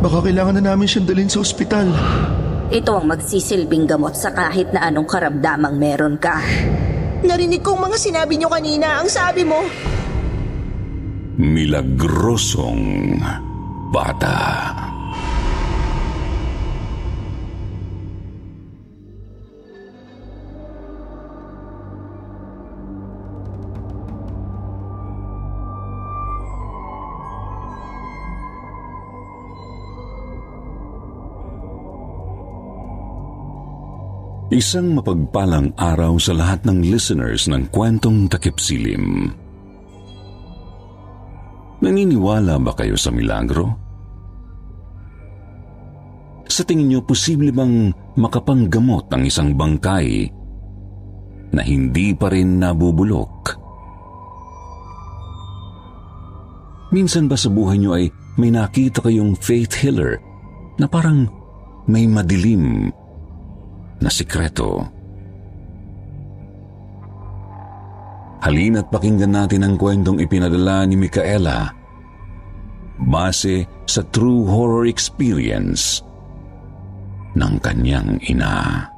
Baka kailangan na namin siyang dalhin sa ospital. Ito ang magsisilbing gamot sa kahit na anong karamdamang meron ka. Narinig kong mga sinabi niyo kanina. Ang sabi mo, milagrosong bata. Isang mapagpalang araw sa lahat ng listeners ng Kwentong Takip Silim. Naniniwala ba kayo sa milagro? Sa tingin niyo, posible bang makapanggamot ang isang bangkay na hindi pa rin nabubulok? Minsan ba sa buhay niyo ay may nakita kayong faith healer na parang may madilim na sikreto? Halina't pakinggan natin ang kwentong ipinadala ni Micaela base sa true horror experience ng kanyang ina.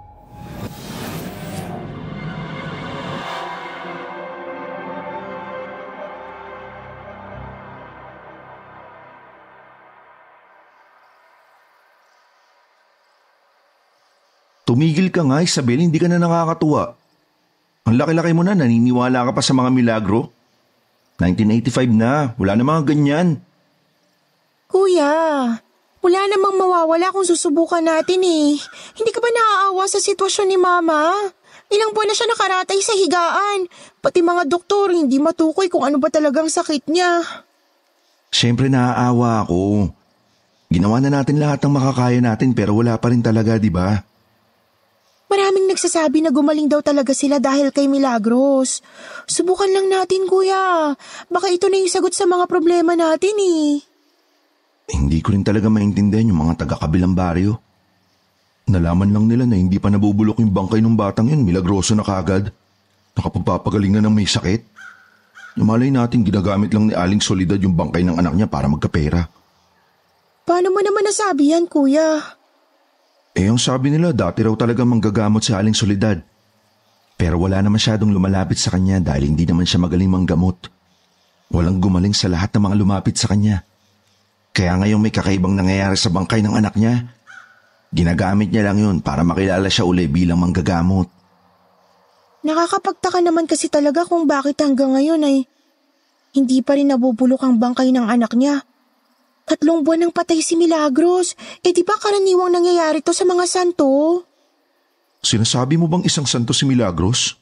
Tumigil ka nga, Isabel, hindi ka na nakakatuwa. Ang laki-laki mo na, naniniwala ka pa sa mga milagro? 1985 na, wala na mga ganyan. Kuya, wala namang mawawala kung susubukan natin eh. Hindi ka ba naaawa sa sitwasyon ni Mama? Ilang buwan na siya nakaratay sa higaan. Pati mga doktor hindi matukoy kung ano ba talagang sakit niya. Siyempre naaawa ako. Ginawa na natin lahat ng makakaya natin pero wala pa rin talaga, di ba? Maraming nagsasabi na gumaling daw talaga sila dahil kay Milagros. Subukan lang natin, kuya. Baka ito na yung sagot sa mga problema natin eh. Hindi ko rin talaga maintindihan yung mga taga-kabilang baryo. Nalaman lang nila na hindi pa nabubulok yung bangkay ng batang yun, milagroso na kagad. Nakapagpapagaling na ng may sakit. Namalay natin ginagamit lang ni Aling Soledad yung bangkay ng anak niya para magkapera. Paano mo naman nasabi yan, kuya? Ang sabi nila dati raw talaga manggagamot si Aling Soledad. Pero wala na masyadong lumalapit sa kanya dahil hindi naman siya magaling manggamot. Walang gumaling sa lahat ng mga lumapit sa kanya. Kaya ngayong may kakaibang nangyayari sa bangkay ng anak niya, ginagamit niya lang yun para makilala siya uli bilang manggagamot. Nakakapagtaka naman kasi talaga kung bakit hanggang ngayon ay hindi pa rin nabubulok ang bangkay ng anak niya. 3 buwan nang patay si Milagros. Di ba karaniwang nangyayari to sa mga santo? Sinasabi mo bang isang santo si Milagros?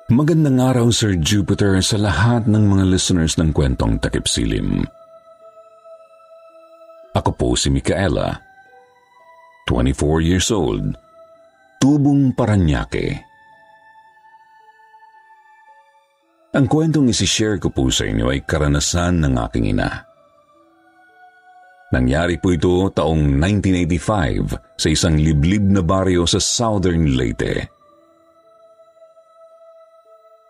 Magandang araw, Sir Jupiter, sa lahat ng mga listeners ng Kwentong Takip Silim. Ako po si Micaela, 24 years old, Tubong, Parañaque. Ang kwentong isi-share ko po sa inyo ay karanasan ng aking ina. Nangyari po ito taong 1985 sa isang liblib na baryo sa Southern Leyte.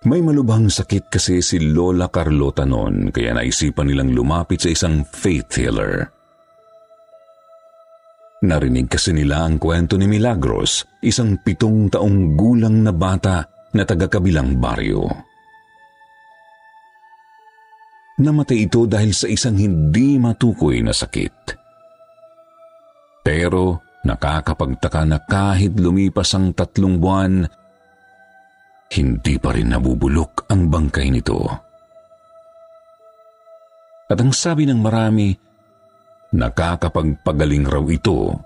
May malubhang sakit kasi si Lola Carlota noon kaya naisipan nilang lumapit sa isang faith healer. Narinig kasi nila ang kwento ni Milagros, isang 7 taong gulang na bata na taga-kabilang baryo. Namatay ito dahil sa isang hindi matukoy na sakit. Pero nakakapagtaka na kahit lumipas ang 3 buwan, hindi pa rin nabubulok ang bangkay nito. At ang sabi ng marami, nakakapagpagaling raw ito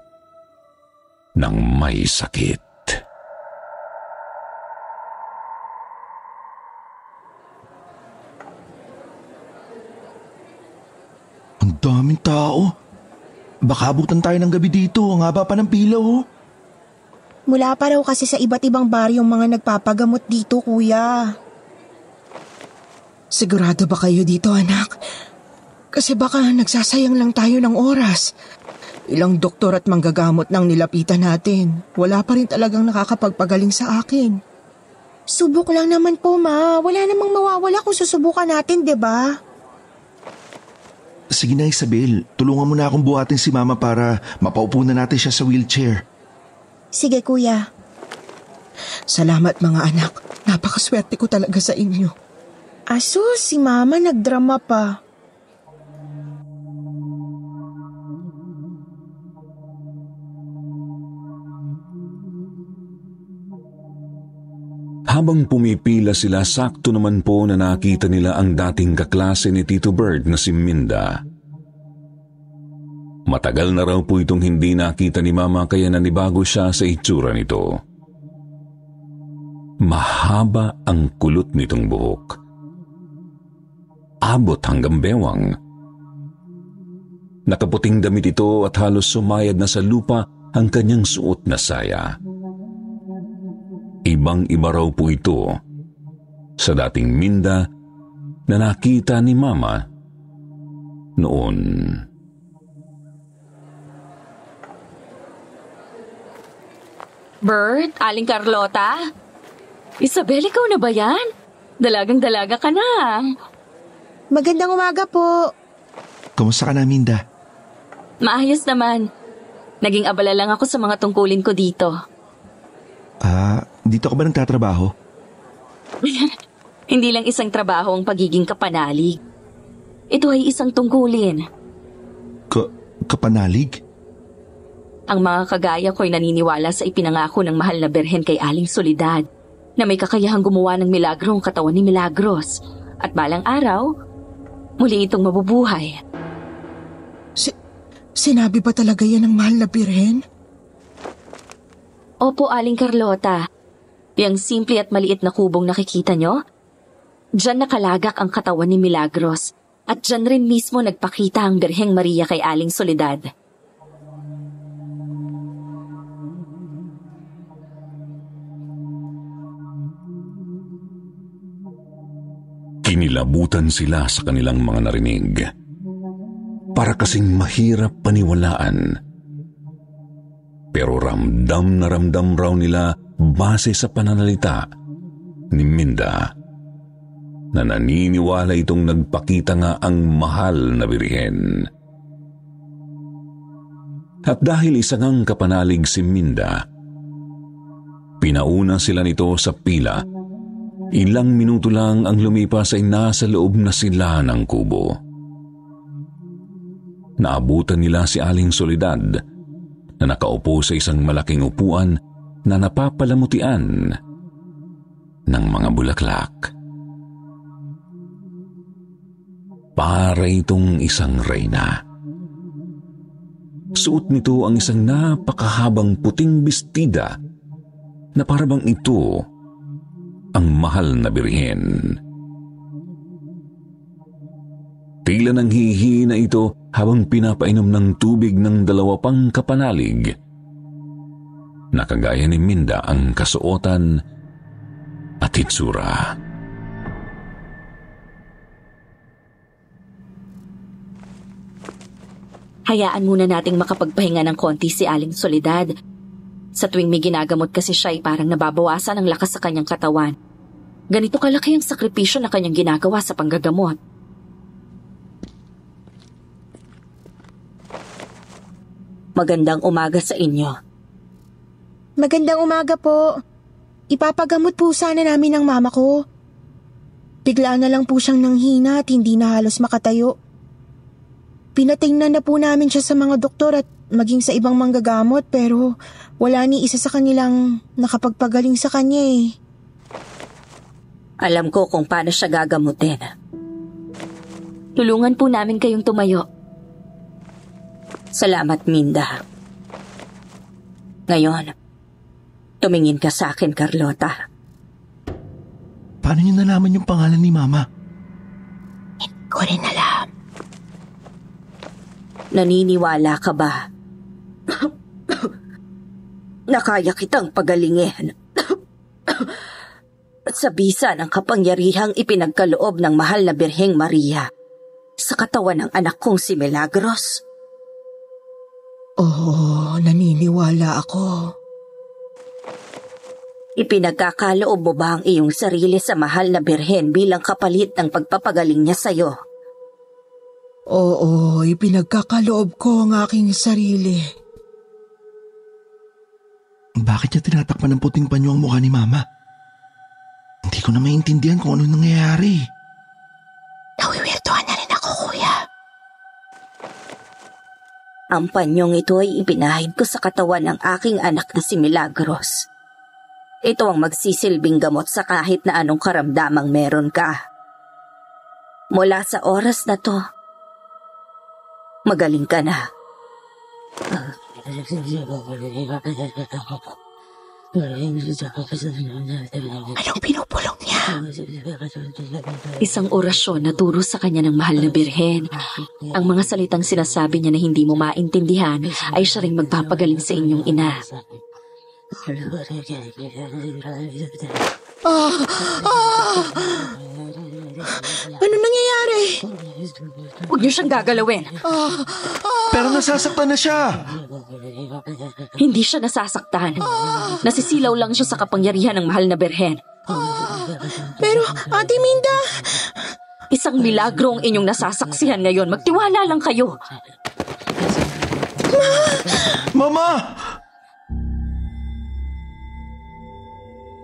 ng may sakit. Ang daming tao. Baka abutan tayo ng gabi dito. Ang haba pa ng pila, oh. Mula pa raw kasi sa iba't ibang baryong mga nagpapagamot dito, kuya. Sigurado ba kayo dito, anak? Kasi baka nagsasayang lang tayo ng oras. Ilang doktor at manggagamot nang nilapitan natin. Wala pa rin talagang nakakapagpagaling sa akin. Subok lang naman po, Ma. Wala namang mawawala kung susubukan natin, 'di ba? Sige na Isabel, tulungan mo na akong buhatin si Mama para mapaupo na natin siya sa wheelchair. Sige, Kuya. Salamat mga anak. Napakaswerte ko talaga sa inyo. Asus, si Mama nagdrama pa. Habang pumipila sila, sakto naman po na nakita nila ang dating kaklase ni Tito Bird na si Minda. Matagal na raw po itong hindi nakita ni Mama kaya nanibago siya sa itsura nito. Mahaba ang kulot nitong buhok. Abot hanggang bewang. Nakaputing damit ito at halos sumayad na sa lupa ang kanyang suot na saya. Ibang-iba raw po ito sa dating Minda na nakita ni Mama noon. Bert, Aling Carlota? Isabel, ikaw na ba yan? Dalagang-dalaga ka na. Magandang umaga po. Kamusta ka na, Minda? Maayos naman. Naging abala lang ako sa mga tungkulin ko dito. Dito ka ba nagtatrabaho? Hindi lang isang trabaho ang pagiging kapanalig. Ito ay isang tungkulin. Kapanalig? Ang mga kagaya ko'y naniniwala sa ipinangako ng mahal na berhen kay Aling Soledad na may kakayahang gumawa ng milagro ang katawan ni Milagros at balang araw, muli itong mabubuhay. Sinabi ba talaga yan ng mahal na birhen? Opo, Aling Carlota. Yang simple at maliit na kubong nakikita nyo? Diyan nakalagak ang katawan ni Milagros at diyan rin mismo nagpakita ang Birheng Maria kay Aling Soledad. Kinilabutan sila sa kanilang mga narinig. Para kasing mahirap paniwalaan. Pero ramdam na ramdam raw nila base sa pananalita ni Minda na naniniwala itong nagpakita nga ang mahal na birhen. At dahil isa ngang kapanalig si Minda, pinauna sila nito sa pila. Ilang minuto lang ang lumipas ay nasa loob na sila ng kubo. Naabutan nila si Aling Soledad na nakaupo sa isang malaking upuan na napapalamutian ng mga bulaklak. Para itong isang reyna. Suot nito ang isang napakahabang puting bestida na parabang ito ang mahal na birhen. Tila nang hihina ito habang pinapainom ng tubig ng dalawa pang kapanalig. Nakagaya ni Minda ang kasuotan at hitsura. Hayaan muna nating makapagpahinga ng konti si Aling Soledad. Sa tuwing may ginagamot kasi siya ay parang nababawasan ang lakas sa kanyang katawan. Ganito kalaki ang sakripisyo na kanyang ginagawa sa panggagamot. Magandang umaga sa inyo. Magandang umaga po. Ipapagamot po sana namin ng mama ko. Biglaan na lang po siyang nanghina at hindi na halos makatayo. Pinatingnan na po namin siya sa mga doktor at maging sa ibang manggagamot pero wala ni isa sa kanilang nakapagpagaling sa kanya eh. Alam ko kung paano siya gagamutin. Tulungan po namin kayong tumayo. Salamat, Minda. Ngayon, tumingin ka sa akin, Carlota. Paano niyo nalaman yung pangalan ni Mama? Hindi ko rin alam. Naniniwala ka ba na kaya kitang pagalingin at sa bisa ng kapangyarihang ipinagkaloob ng mahal na Birheng Maria sa katawan ng anak kong si Milagros? Oo, naniniwala ako. Ipinagkakaloob mo ba ang iyong sarili sa mahal na birhen bilang kapalit ng pagpapagaling niya sa'yo? Oo, ipinagkakaloob ko ang aking sarili. Bakit niya tinatakpan ng puting panyo ang mukha ni Mama? Hindi ko na maintindihan kung ano nangyayari. Nawiwirtuhan na rin ako, Kuya. Ang panyong ito ay ipinahid ko sa katawan ng aking anak na si Milagros. Ito ang magsisilbing gamot sa kahit na anong karamdamang meron ka. Mula sa oras na to, magaling ka na. Anong pinupulong niya? Isang orasyon na turo sa kanya ng mahal na birhen. Ang mga salitang sinasabi niya na hindi mo maintindihan ay siya ring magpapagaling sa inyong ina. Ano nangyayari? Huwag niyo siyang gagalawin. Pero nasasaktan na siya! Hindi siya nasasaktan. Nasisilaw lang siya sa kapangyarihan ng mahal na birhen. Pero, Ate Minda, Isang milagro ang inyong nasasaksihan ngayon. Magtiwala lang kayo. Mama!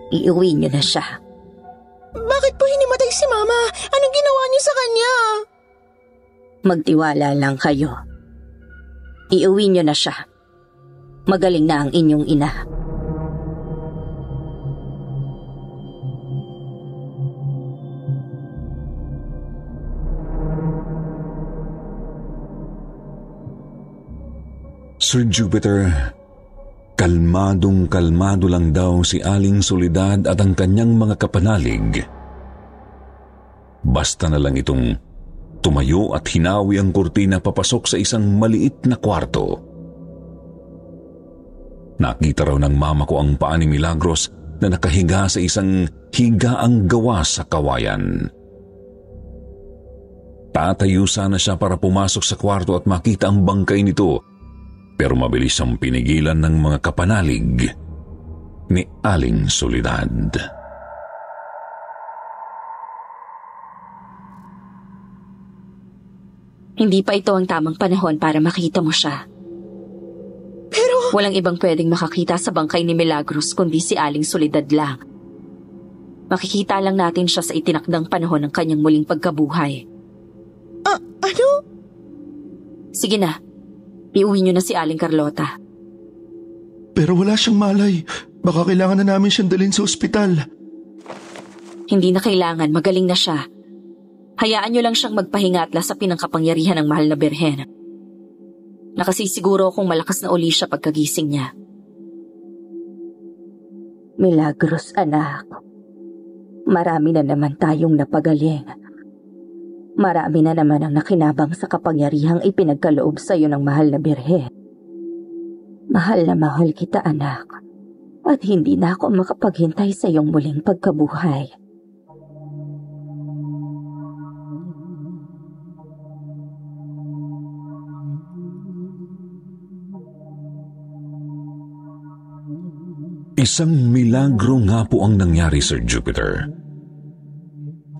Iuwi niyo na siya. bakit po hinimatay si Mama? Anong ginawa niyo sa kanya? Magtiwala lang kayo. Iuwi niyo na siya. Magaling na ang inyong ina. Sir Jupiter, kalmadong-kalmado lang daw si Aling Soledad at ang kanyang mga kapanalig. Basta na lang itong tumayo at hinawi ang kurtina papasok sa isang maliit na kwarto. Nakita raw ng mama ko ang paa ni Milagros na nakahiga sa isang higaang gawa sa kawayan. Tatayo sana siya para pumasok sa kwarto at makita ang bangkay nito, pero mabilis ang pinigilan ng mga kapanalig ni Aling Soledad. Hindi pa ito ang tamang panahon para makita mo siya. Pero, Walang ibang pwedeng makakita sa bangkay ni Milagros kundi si Aling Soledad lang. Makikita lang natin siya sa itinakdang panahon ng kanyang muling pagkabuhay. ano? Sige na, iuwi niyo na si Aling Carlota. Pero wala siyang malay. Baka kailangan na namin siyang dalhin sa ospital. Hindi na kailangan, magaling na siya. Hayaan niyo lang siyang magpahinga at lasapin ang kapangyarihan ng mahal na birhen. Nakasisiguro akong malakas na uli siya pagkagising niya. Milagros, anak. Marami na naman tayong napagaling. Marami na naman ang nakinabang sa kapangyarihang ipinagkaloob sa iyo ng mahal na birhen. Mahal na mahal kita, anak. At hindi na ako makapaghintay sa iyong muling pagkabuhay. Isang milagro nga po ang nangyari, Sir Jupiter.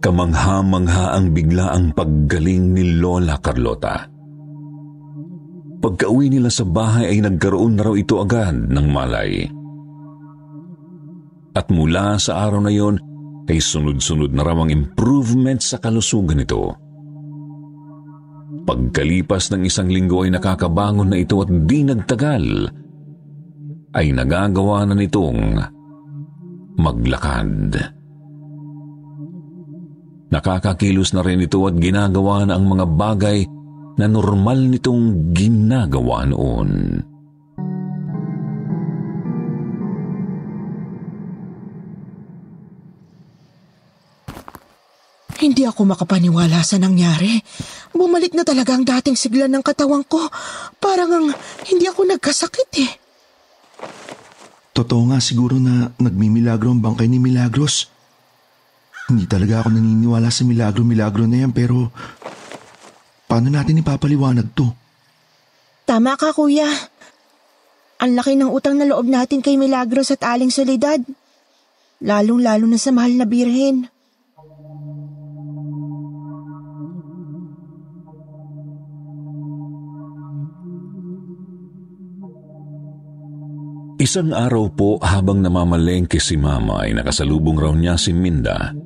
Kamangha-mangha ang bigla ang paggaling ni Lola Carlota. Pagka-uwi nila sa bahay ay nagkaroon na raw ito agad ng malay. At mula sa araw na yon ay sunod-sunod na raw ang improvement sa kalusugan nito. Pagkalipas ng 1 linggo ay nakakabangon na ito at di nagtagal ay nagagawa na nitong maglakad. Nakakakilos na rin ito at ginagawa na ang mga bagay na normal nitong ginagawa noon. Hindi ako makapaniwala sa nangyari. Bumalik na talaga ang dating sigla ng katawan ko. Parang hindi ako nagkasakit eh. Totoo nga siguro na nagmimilagro ang bangkay ni Milagros. Hindi talaga ako naniniwala sa milagro na yan, pero paano natin ipapaliwanag to? Tama ka, kuya. Ang laki ng utang na loob natin kay Milagros at Aling Soledad. Lalong-lalo na sa mahal na birhen. Isang araw po habang namamalengke si Mama ay nakasalubong raw niya si Minda.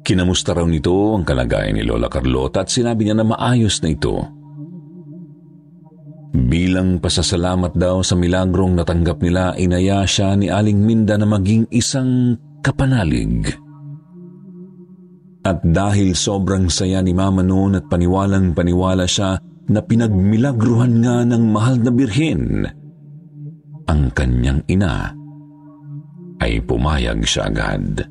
Kinamusta raw nito ang kalagayan ni Lola Carlota at sinabi niya na maayos na ito. Bilang pasasalamat daw sa milagrong natanggap nila, inaya siya ni Aling Minda na maging isang kapanalig. At dahil sobrang saya ni Mama noon at paniwalang paniwala siya na pinagmilagruhan nga ng mahal na birhen, ang kanyang ina ay pumayag siya agad.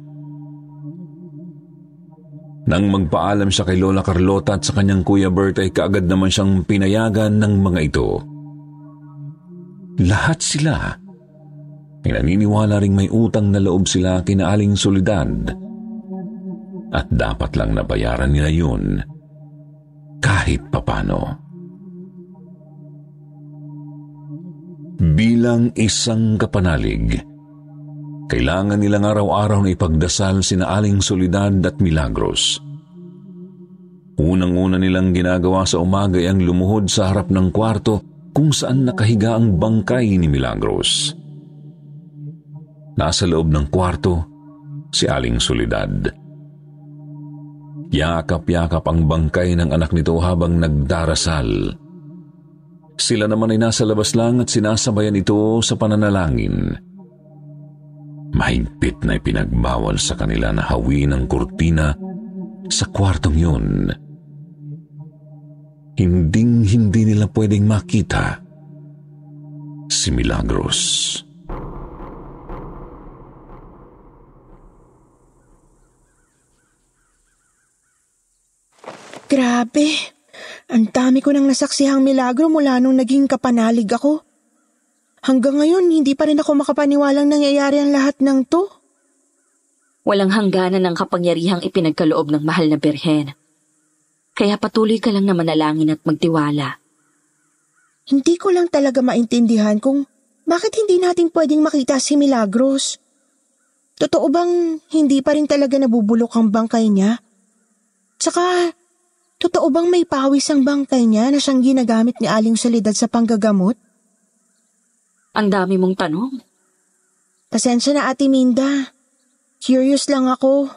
Nang magpaalam siya kay Lola Carlota at sa kanyang Kuya Bert ay kaagad naman siyang pinayagan ng mga ito. Lahat sila ay naniniwala ring may utang na loob sila kina Aling Soledad at dapat lang nabayaran nila yun kahit papano. Bilang isang kapanalig, kailangan nilang araw-araw na ipagdasal sina Aling Soledad at Milagros. Unang-una nilang ginagawa sa umaga ay ang lumuhod sa harap ng kwarto kung saan nakahiga ang bangkay ni Milagros. Nasa loob ng kwarto si Aling Soledad. Yakap-yakap ang bangkay ng anak nito habang nagdarasal. Sila naman ay nasa labas lang at sinasabayan ito sa pananalangin. Mahigpit na ipinagbawal sa kanila na hawin ang kurtina sa kwartong yun. Hinding-hindi nila pwedeng makita si Milagros. Grabe. Ang dami ko nang nasaksihang milagro mula nung naging kapanalig ako. Hanggang ngayon, hindi pa rin ako makapaniwalang nangyayari ang lahat ng to. Walang hangganan ng kapangyarihang ipinagkaloob ng mahal na birhen. Kaya patuloy ka lang na manalangin at magtiwala. Hindi ko lang talaga maintindihan kung bakit hindi natin pwedeng makita si Milagros. Totoo bang hindi pa rin talaga nabubulok ang bangkay niya? Tsaka, totoo bang may pawis ang bangkay niya na siyang ginagamit ni Aling Soledad sa panggagamot? Ang dami mong tanong. Pasensya na, Ate Minda. Curious lang ako.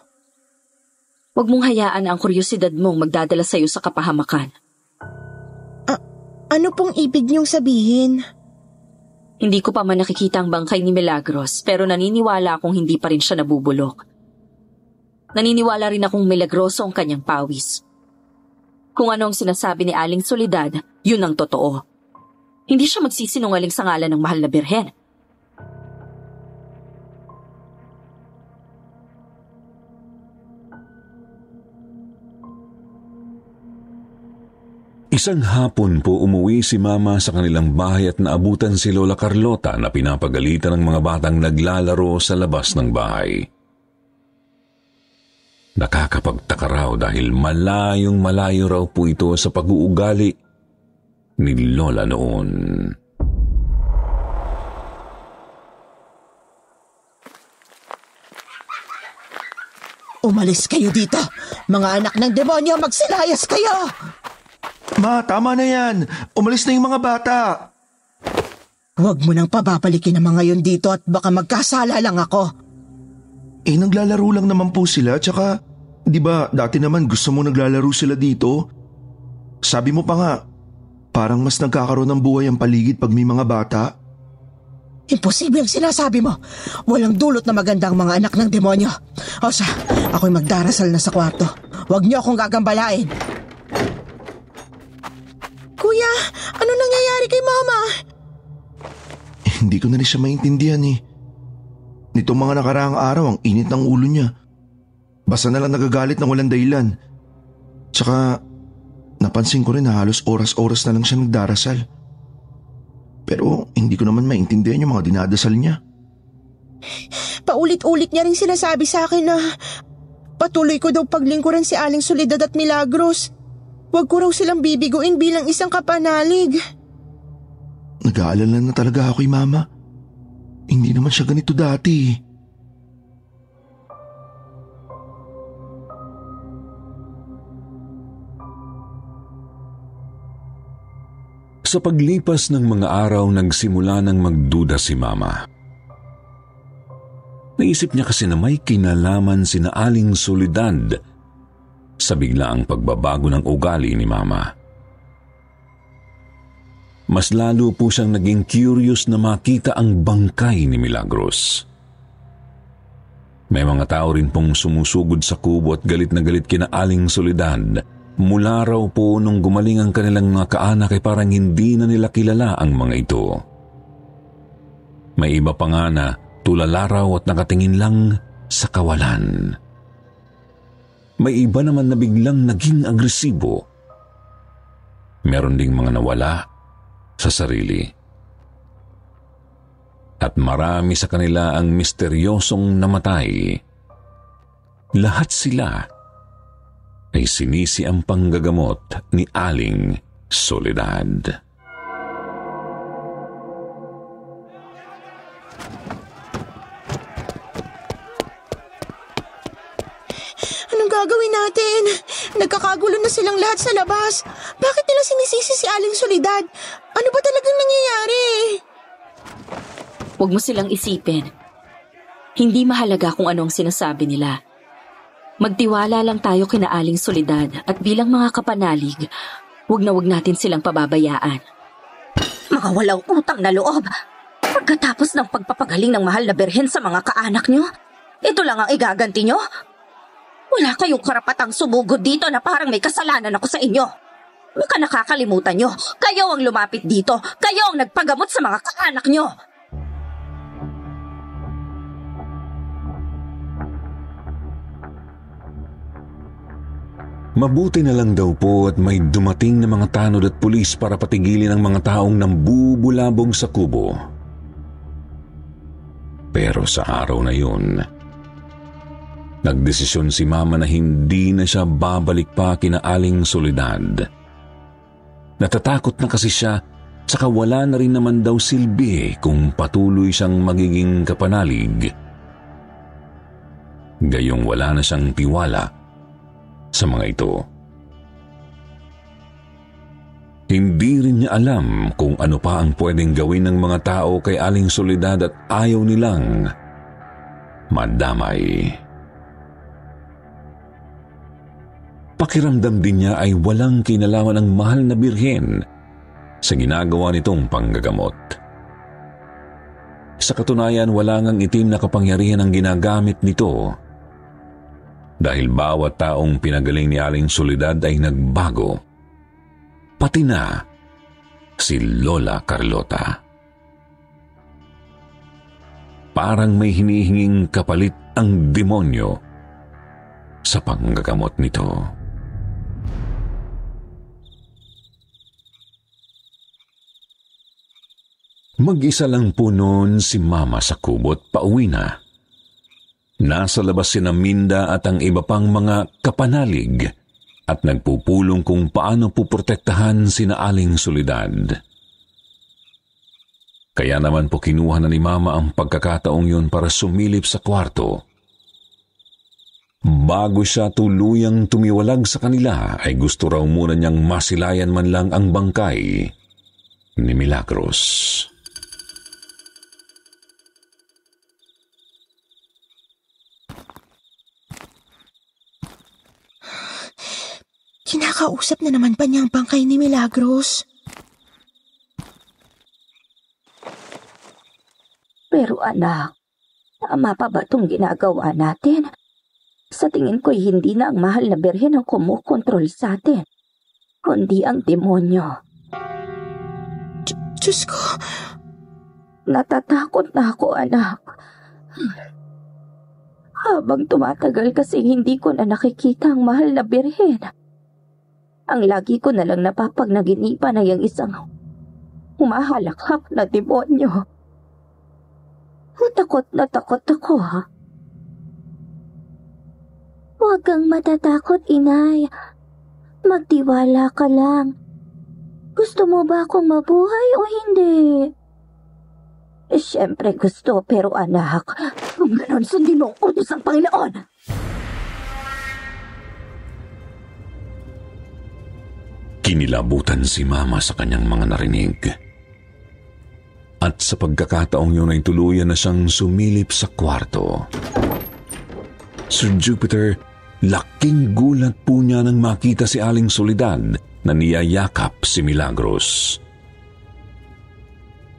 Huwag mong hayaan ang kuryosidad mong magdadala sa'yo sa kapahamakan. Ano pong ibig niyong sabihin? Hindi ko pa man nakikita ang bangkay ni Milagros pero naniniwala akong hindi pa rin siya nabubulok. Naniniwala rin akong milagroso ang kanyang pawis. Kung ano ang sinasabi ni Aling Soledad, yun ang totoo. Hindi siya magsisinungaling sa ngalan ng mahal na birhen. Isang hapon po umuwi si Mama sa kanilang bahay at naabutan si Lola Carlota na pinapagalitan ng mga batang naglalaro sa labas ng bahay. Nakakapagtaka raw dahil malayong malayo raw po ito sa pag-uugali ni Lola noon. Umalis kayo dito! Mga anak ng demonyo, magsilayas kayo! Ma, tama na yan. Umalis na yung mga bata. Huwag mo nang pababalikin ang mga yun dito at baka magkasala lang ako. Naglalaro lang naman po sila. Tsaka, di ba dati naman gusto mo naglalaro sila dito? Sabi mo pa nga, parang mas nagkakaroon ng buhay ang paligid pag may mga bata. Imposible ang sinasabi mo. Walang dulot na magandang mga anak ng demonyo. O siya, ako'y magdarasal na sa kwarto. Huwag niyo akong gagambalain. Kuya, ano nangyayari kay Mama? Hindi ko na rin siya maintindihan eh. Nitong mga nakaraang araw, ang init ng ulo niya. Basta na lang nagagalit ng walang dahilan. Tsaka, napansin ko rin na halos oras-oras na lang siya nagdarasal. Pero hindi ko naman maintindihan yung mga dinadasal niya. Paulit-ulit niya rin sinasabi sa akin na patuloy ko daw paglingkuran si Aling Soledad at Milagros. Huwag ko raw silang bibiguin bilang isang kapanalig. Nag-aalala na talaga ako kay Mama. Hindi naman siya ganito dati. Sa paglipas ng mga araw, nagsimula ng magduda si Mama. Naisip niya kasi na may kinalaman sina Aling Soledad sa biglaang pagbabago ng ugali ni Mama. Mas lalo po siyang naging curious na makita ang bangkay ni Milagros. May mga tao rin pong sumusugod sa kubo at galit na galit kina Aling Soledad. Mula raw po nung gumaling ang kanilang mga kaanak ay parang hindi na nila kilala ang mga ito. May iba pa nga na tulala raw at nakatingin lang sa kawalan. May iba naman na biglang naging agresibo. Meron ding mga nawala sa sarili. At marami sa kanila ang misteryosong namatay. Lahat sila ay sinisi ang panggagamot ni Aling Soledad. Anong gagawin natin? Nagkakagulo na silang lahat sa labas. Bakit nila sinisisi si Aling Soledad? Ano ba talagang nangyayari? Huwag mo silang isipin. Hindi mahalaga kung anong sinasabi nila. Magtiwala lang tayo kina Aling Soledad at bilang mga kapanalig, huwag natin silang pababayaan. Mga walang utang na loob. Pagkatapos ng pagpapagaling ng mahal na birhen sa mga kaanak nyo, ito lang ang igaganti nyo? Wala kayong karapatang sumugod dito na parang may kasalanan ako sa inyo. Baka nakakalimutan nyo, kayo ang lumapit dito, kayo ang nagpagamot sa mga kaanak nyo. Mabuti na lang daw po at may dumating na mga tanod at pulis para patigilin ang mga taong nambubulabog sa kubo. Pero sa araw na yun, nagdesisyon si Mama na hindi na siya babalik pa kina Aling Soledad. Natatakot na kasi siya, saka wala na rin naman daw silbi kung patuloy siyang magiging kapanalig. Gayong wala na siyang tiwala sa mga ito. Hindi rin niya alam kung ano pa ang pwedeng gawin ng mga tao kay Aling Soledad at ayaw nilang madamay. Pakiramdam din niya ay walang kinalaman ang mahal na birhen sa ginagawa nitong panggagamot. Sa katunayan, wala ngang itim na kapangyarihan ang ginagamit nito dahil bawat taong pinagaling ni Aling Soledad ay nagbago, pati na si Lola Carlota. Parang may hinihinging kapalit ang demonyo sa panggagamot nito. Mag-isa lang po noon si Mama sa kubo at pauwi na. Nasa labas sina Minda at ang iba pang mga kapanalig at nagpupulong kung paano puprotektahan sina Aling Soledad. Kaya naman po kinuha na ni Mama ang pagkakataong yun para sumilip sa kwarto. Bago siya tuluyang tumiwalag sa kanila ay gusto raw muna niyang masilayan man lang ang bangkay ni Milagros. Kinakausap na naman pa niya ang bangkay ni Milagros. Pero anak, tama pa ba itong ginagawa natin? Sa tingin ko'y hindi na ang mahal na birhen ang kumukontrol sa atin, kundi ang demonyo. Diyos ko. Natatakot na ako, anak. Habang tumatagal kasi hindi ko na nakikita ang mahal na birhen. Ang lagi ko na lang napapagnaginipan ay ang isang humahalakhak na demonyo. Takot na takot ako, ha? Huwag kang matatakot, inay. Magtiwala ka lang. Gusto mo ba akong mabuhay o hindi? Siyempre gusto, pero anak, kung ganon sundin mo ang utos ng Panginoon. Kinilabutan si Mama sa kanyang mga narinig. At sa pagkakataong yun ay tuluyan na siyang sumilip sa kwarto. Sir Jupiter, laking gulat po niya nang makita si Aling Soledad na niyayakap si Milagros.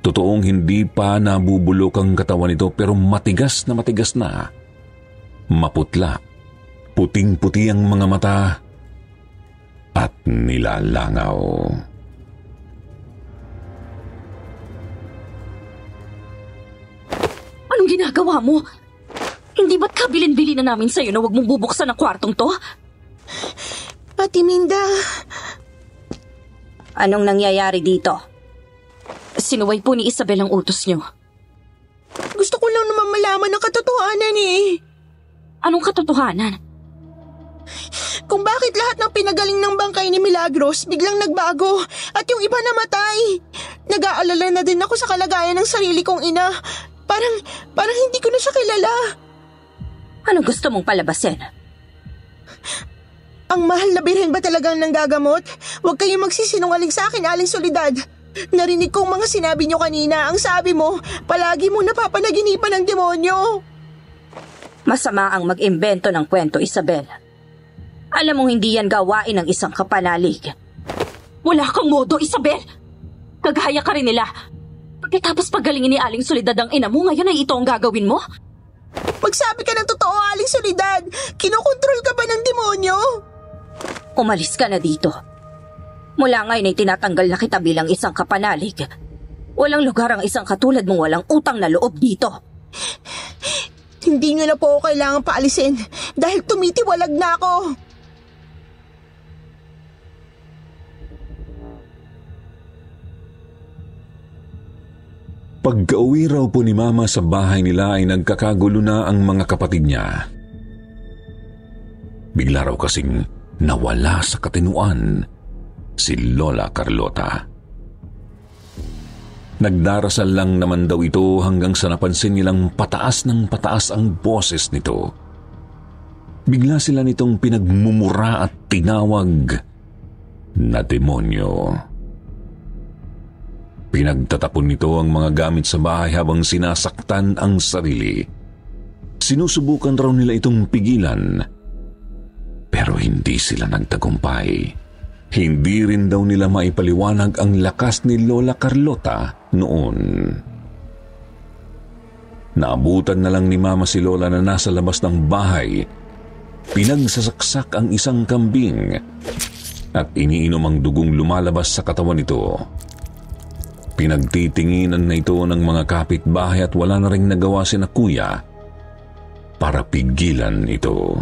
Totoong hindi pa nabubulok ang katawan nito pero matigas na. Maputla, puting-puti ang mga mata at nilalangaw. Anong ginagawa mo? Hindi ba't kabilin-bili na namin sa'yo na huwag mong bubuksan ang kwartong to? Ate Minda. Anong nangyayari dito? Sinuway po ni Isabel ang utos niyo. Gusto ko lang naman malaman ang katotohanan eh. Anong katotohanan? Kung bakit lahat ng pinagaling ng bangkay ni Milagros biglang nagbago at yung iba namatay. Nag-aalala na din ako sa kalagayan ng sarili kong ina. Parang hindi ko na siya kilala. Anong gusto mong palabasin? Ang mahal na birhen ba talagang nanggagamot? Huwag kayong magsisinungaling sa akin, Aling Soledad. Narinig kong mga sinabi niyo kanina. Ang sabi mo, palagi mo napapanaginipan ng demonyo. Masama ang mag-imbento ng kwento, Isabel. Alam mong hindi yan gawain ng isang kapanalig. Wala kang modo, Isabel! Kagaya ka rin nila. Pagkatapos pagalingin ni Aling Soledad ang ina mo, ngayon ay ito ang gagawin mo? Magsabi ka ng totoo, Aling Soledad. Kinokontrol ka ba ng demonyo? Umalis ka na dito. Mula ngayon ay tinatanggal na kita bilang isang kapanalig. Walang lugar ang isang katulad mong walang utang na loob dito. Hindi niyo na po ako kailangan paalisin dahil tumitiwalag na ako. Pagka-uwi raw po ni Mama sa bahay nila ay nagkakagulo na ang mga kapatid niya. Bigla raw kasing nawala sa katinuan si Lola Carlota. Nagdarasal lang naman daw ito hanggang sa napansin nilang pataas ng pataas ang boses nito. Bigla sila nitong pinagmumura at tinawag na demonyo. Pinagtatapon nito ang mga gamit sa bahay habang sinasaktan ang sarili. Sinusubukan raw nila itong pigilan, pero hindi sila nagtagumpay. Hindi rin daw nila maipaliwanag ang lakas ni Lola Carlota noon. Naabutan na lang ni Mama si Lola na nasa labas ng bahay. Pinagsasaksak ang isang kambing at iniinom ang dugong lumalabas sa katawan nito. Pinagtitinginan na ito ng mga kapitbahay at wala na ring nagawa sina Kuya para pigilan ito.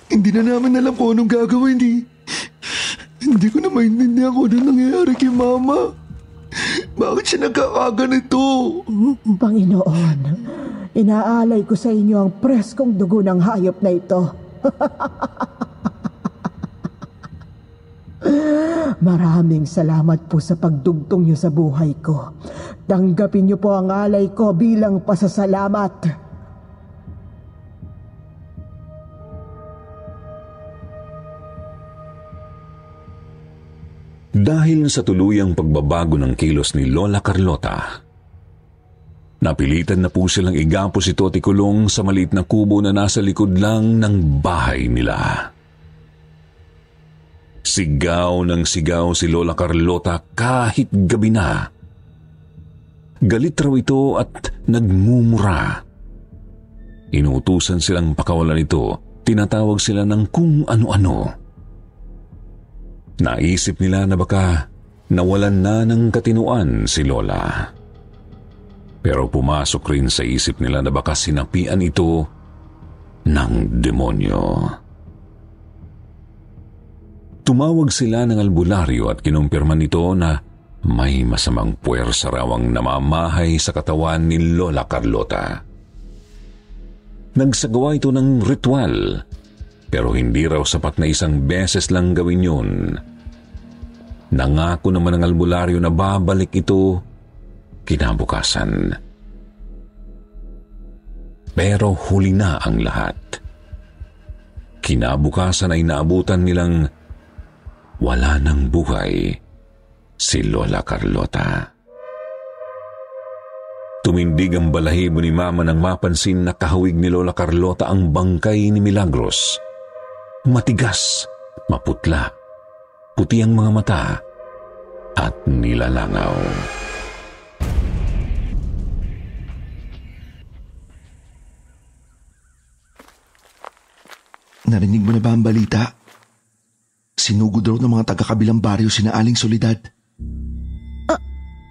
Hindi na namin alam kung anong gagawin. Hindi ko na maintindihan kung anong nangyayari kay Mama. Bakit siya nagkakaganito? Panginoon, inaalay ko sa inyo ang preskong dugo ng hayop na ito. Maraming salamat po sa pagdugtong niyo sa buhay ko. Tanggapin niyo po ang alay ko bilang pasasalamat. Dahil sa tuluyang pagbabago ng kilos ni Lola Carlota, napilitan na po silang igapos ito at ikulong sa maliit na kubo na nasa likod lang ng bahay nila. Sigaw ng sigaw si Lola Carlota kahit gabi na. Galit raw ito at nagmumura. Inuutusan silang pakawalan ito, tinatawag sila ng kung ano-ano. Naisip nila na baka nawalan na ng katinuan si Lola. Pero pumasok rin sa isip nila na baka sinapian ito ng demonyo. Tumawag sila ng albularyo at kinumpirma nito na may masamang puwersa raw ang namamahay sa katawan ni Lola Carlota. nagsagawa ito ng ritual. Pero hindi raw sapat na isang beses lang gawin yun. Nangako naman ng albularyo na babalik ito kinabukasan. Pero huli na ang lahat. Kinabukasan ay naabutan nilang wala ng buhay si Lola Carlota. Tumindig ang balahibo ni Mama nang mapansin na kahawig ni Lola Carlota ang bangkay ni Milagros. Matigas, maputla, puti ang mga mata at nilalangaw. Narinig mo na ba ang balita? Sinugod raw ng mga taga-kabilang baryo sina Aling Soledad.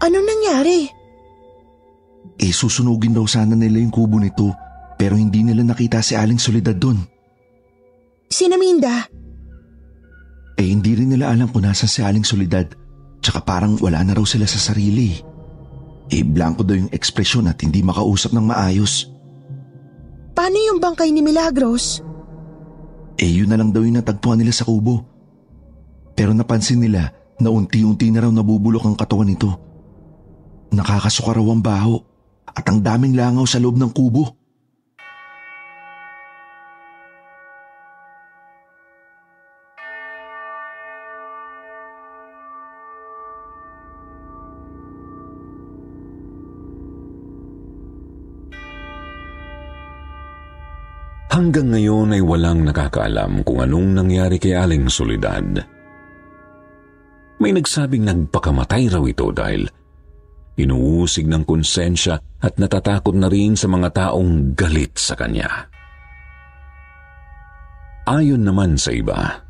Anong nangyari? Susunugin daw sana nila yung kubo nito, pero hindi nila nakita si Aling Soledad doon. Sina Minda? Hindi rin nila alam kung nasan si Aling Soledad, tsaka parang wala na raw sila sa sarili. Blanco daw yung ekspresyon at hindi makausap ng maayos. Paano yung bangkay ni Milagros? Yun na lang daw yung natagpuan nila sa kubo. Pero napansin nila na unti-unti na raw nabubulok ang katawan nito. Nakakasuka raw ang baho at ang daming langaw sa loob ng kubo. Hanggang ngayon ay walang nakakaalam kung anong nangyari kay Aling Soledad. May nagsabing nagpakamatay raw ito dahil inuusig ng konsensya at natatakot na rin sa mga taong galit sa kanya. Ayon naman sa iba,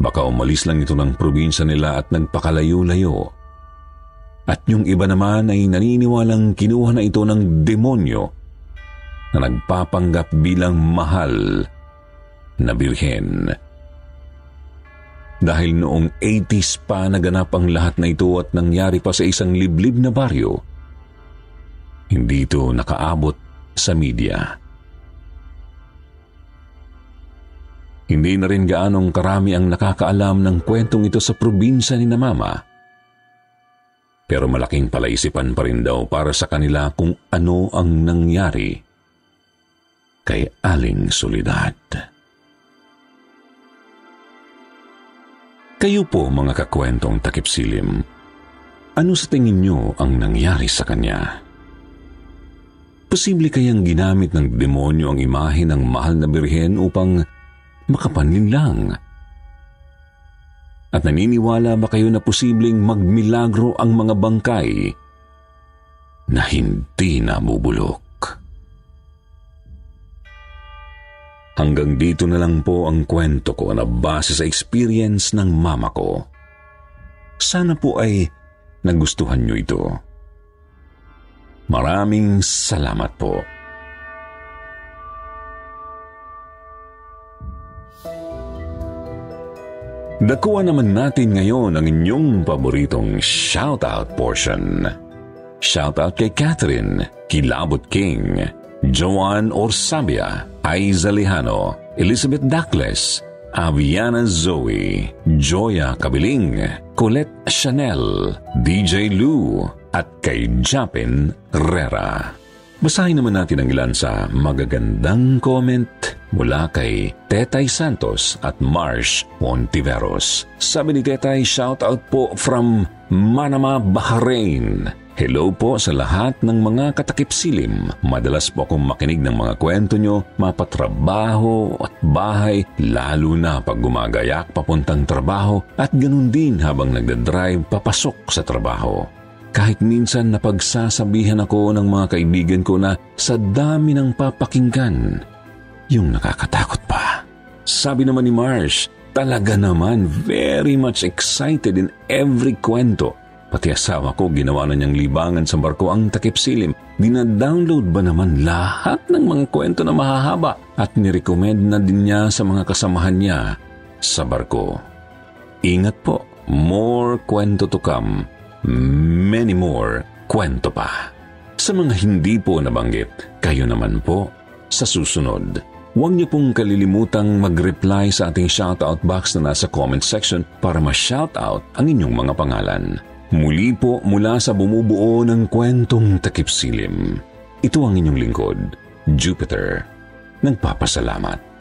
baka umalis lang ito ng probinsya nila at nagpakalayo-layo. At yung iba naman ay naniniwalang kinuha na ito ng demonyo na nagpapanggap bilang mahal na birhen. Dahil noong 80s pa naganap ang lahat na ito at nangyari pa sa isang liblib na baryo, hindi ito nakaabot sa media. Hindi na rin gaanong karami ang nakakaalam ng kwentong ito sa probinsya ni Mama. Pero malaking palaisipan pa rin daw para sa kanila kung ano ang nangyari kay Aling Soledad. Kayo po mga kakwentong takipsilim, ano sa tingin nyo ang nangyari sa kanya? Posible kayang ginamit ng demonyo ang imahe ng mahal na birhen upang makapanlinlang? At naniniwala ba kayo na posibleng magmilagro ang mga bangkay na hindi nabubulok? Hanggang dito na lang po ang kwento ko na base sa experience ng mama ko. Sana po ay nagustuhan nyo ito. Maraming salamat po. Dakuan naman natin ngayon ang inyong paboritong shoutout portion. Shoutout kay Catherine, Kilabot King, Joanne Orsabia, Aiza Lejano, Elizabeth Dacles, Aviana Zoe, Joya Kabiling, Colette Chanel, DJ Lou, at kay Japin Rera. Basahin naman natin ang ilan sa magagandang comment mula kay Tetay Santos at Marsh Montiveros. Sabi ni Tetay, shoutout po from Manama, Bahrain. Hello po sa lahat ng mga katakip-silim. Madalas po akong makinig ng mga kwento nyo, mapatrabaho at bahay, lalo na pag gumagayak papuntang trabaho at ganun din habang nagdadrive papasok sa trabaho. Kahit minsan napagsasabihan ako ng mga kaibigan ko na sa dami ng papakinggan, yung nakakatakot pa. Sabi naman ni Marsh, talaga naman very much excited in every kwento. Pati asawa ko ginawa na niyang libangan sa barko ang takip-silim. Dina-download ba naman lahat ng mga kwento na mahahaba at nirecommend na din niya sa mga kasamahan niya sa barko. Ingat po, more kwento to come. Many more kwento pa. Sa mga hindi po nabanggit, kayo naman po, sa susunod. Huwag niyo pong kalilimutang mag-reply sa ating shoutout box na nasa comment section para ma-shoutout ang inyong mga pangalan. Muli po mula sa bumubuo ng kwentong takip silim. Ito ang inyong lingkod, Jupiter. Nagpapasalamat.